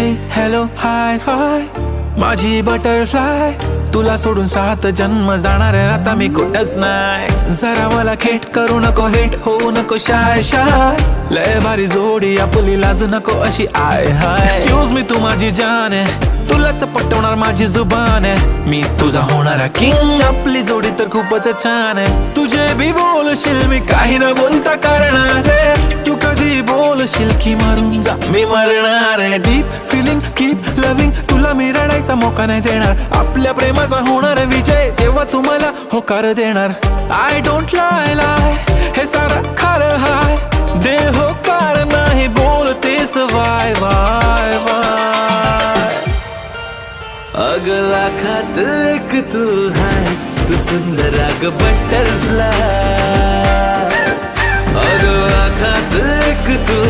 Hello hi five माझी butterfly, तुला सोडून 7 जन्म जाणार आता मी कुठंच नाही. जरा मला खेट करू नको, हेट होऊ नको शाय शाय, लय भारी जोडी आपली लाज नको अशी आय हाय. एक्सक्यूज मी तू माझी जान आहे, तुलाच पटवणार माझी जुबान आहे, मी तुझा होणारा किंग, आपली जोडी तर खूपच छान आहे. तुझे बी बोलशील मी काही न बोलता करणार आहे, तू कधी बोलशील की मरून जा मी मरणार आहे. डीप फिलिंग कीप लविंग, तुला मी रडायचा मोका नाही देणार, आपल्या प्रेमाचा होणार विजय तेव्हा तुम्हाला होकार देणार. आय डोंट लाय लाय हे सारा खरं हाय, दे होकार नाही बोलतेस वाय वाय वाय. अगला खात एक तू है, तू सुंदर अग बटरफ्लाय, अगला खात एक तू